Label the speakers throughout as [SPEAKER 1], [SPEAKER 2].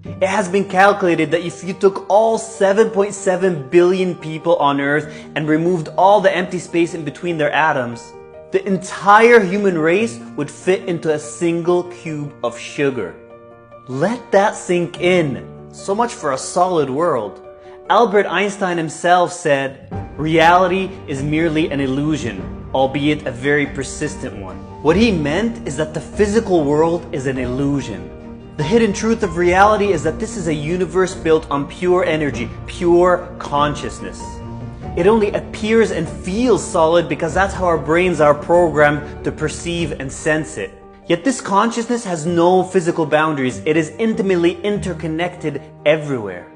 [SPEAKER 1] It has been calculated that if you took all 7.7 billion people on Earth and removed all the empty space in between their atoms, the entire human race would fit into a single cube of sugar. Let that sink in. So much for a solid world. Albert Einstein himself said, "Reality is merely an illusion, albeit a very persistent one." What he meant is that the physical world is an illusion. The hidden truth of reality is that this is a universe built on pure energy, pure consciousness. It only appears and feels solid because that's how our brains are programmed to perceive and sense it. Yet this consciousness has no physical boundaries. It is intimately interconnected everywhere.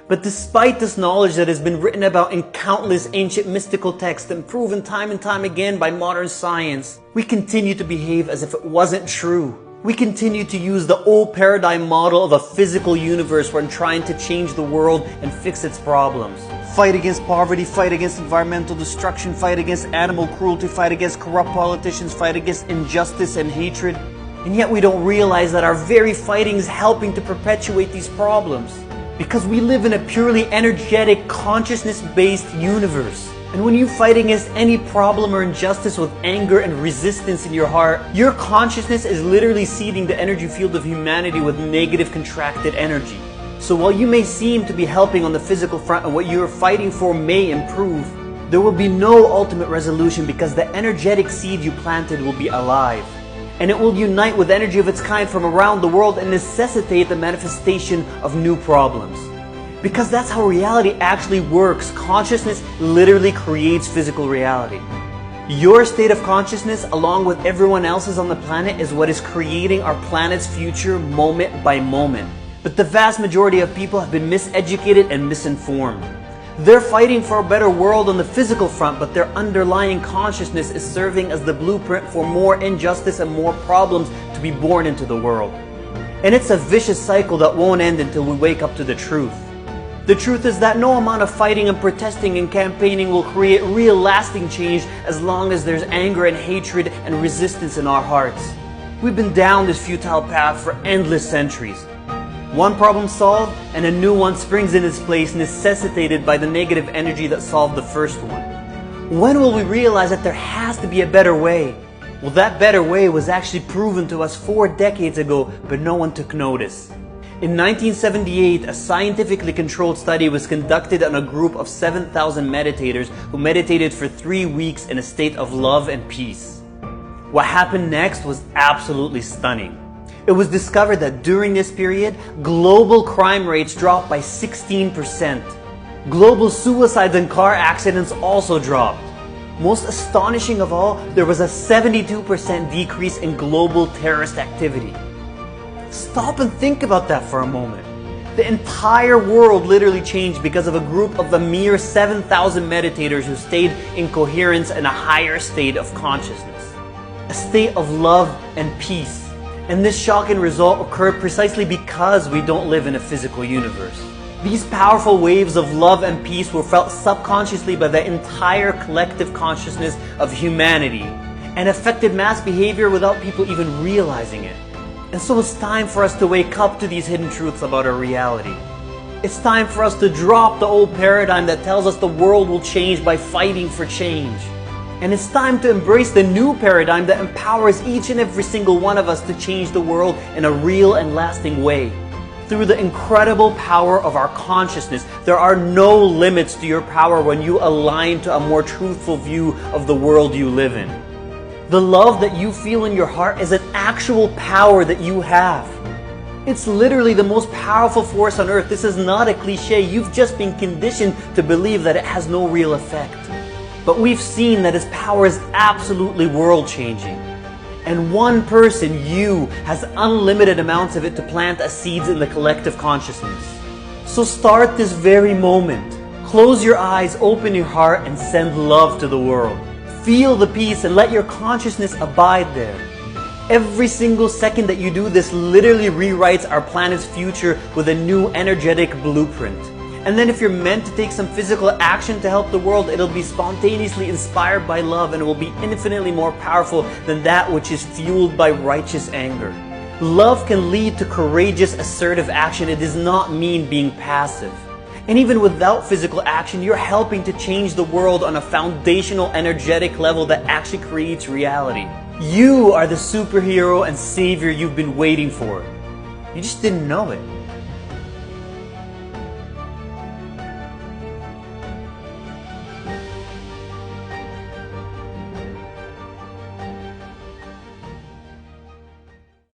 [SPEAKER 1] But despite this knowledge that has been written about in countless ancient mystical texts and proven time and time again by modern science, we continue to behave as if it wasn't true. We continue to use the old paradigm model of a physical universe when trying to change the world and fix its problems. Fight against poverty, fight against environmental destruction, fight against animal cruelty, fight against corrupt politicians, fight against injustice and hatred. And yet we don't realize that our very fighting is helping to perpetuate these problems. Because we live in a purely energetic, consciousness-based universe. And when you fight against any problem or injustice with anger and resistance in your heart, your consciousness is literally seeding the energy field of humanity with negative contracted energy. So while you may seem to be helping on the physical front and what you are fighting for may improve, there will be no ultimate resolution because the energetic seed you planted will be alive. And it will unite with energy of its kind from around the world and necessitate the manifestation of new problems. Because that's how reality actually works. Consciousness literally creates physical reality. Your state of consciousness, along with everyone else's on the planet, is what is creating our planet's future moment by moment. But the vast majority of people have been miseducated and misinformed. They're fighting for a better world on the physical front, but their underlying consciousness is serving as the blueprint for more injustice and more problems to be born into the world. And it's a vicious cycle that won't end until we wake up to the truth. The truth is that no amount of fighting and protesting and campaigning will create real lasting change as long as there's anger and hatred and resistance in our hearts. We've been down this futile path for endless centuries. One problem solved and a new one springs in its place, necessitated by the negative energy that solved the first one. When will we realize that there has to be a better way? Well, that better way was actually proven to us 4 decades ago, but no one took notice. In 1978, a scientifically controlled study was conducted on a group of 7,000 meditators who meditated for 3 weeks in a state of love and peace. What happened next was absolutely stunning. It was discovered that during this period, global crime rates dropped by 16%. Global suicides and car accidents also dropped. Most astonishing of all, there was a 72% decrease in global terrorist activity. Stop and think about that for a moment. The entire world literally changed because of a group of a mere 7,000 meditators who stayed in coherence in a higher state of consciousness. A state of love and peace. And this shocking result occurred precisely because we don't live in a physical universe. These powerful waves of love and peace were felt subconsciously by the entire collective consciousness of humanity and affected mass behavior without people even realizing it. And so it's time for us to wake up to these hidden truths about our reality. It's time for us to drop the old paradigm that tells us the world will change by fighting for change. And it's time to embrace the new paradigm that empowers each and every single one of us to change the world in a real and lasting way. Through the incredible power of our consciousness, there are no limits to your power when you align to a more truthful view of the world you live in. The love that you feel in your heart is an actual power that you have. It's literally the most powerful force on earth. This is not a cliche. You've just been conditioned to believe that it has no real effect. But we've seen that its power is absolutely world-changing. And one person, you, has unlimited amounts of it to plant as seeds in the collective consciousness. So start this very moment. Close your eyes, open your heart, and send love to the world. Feel the peace and let your consciousness abide there. Every single second that you do this literally rewrites our planet's future with a new energetic blueprint. And then if you're meant to take some physical action to help the world, it'll be spontaneously inspired by love and it will be infinitely more powerful than that which is fueled by righteous anger. Love can lead to courageous, assertive action. It does not mean being passive. And even without physical action, you're helping to change the world on a foundational, energetic level that actually creates reality. You are the superhero and savior you've been waiting for. You just didn't know it.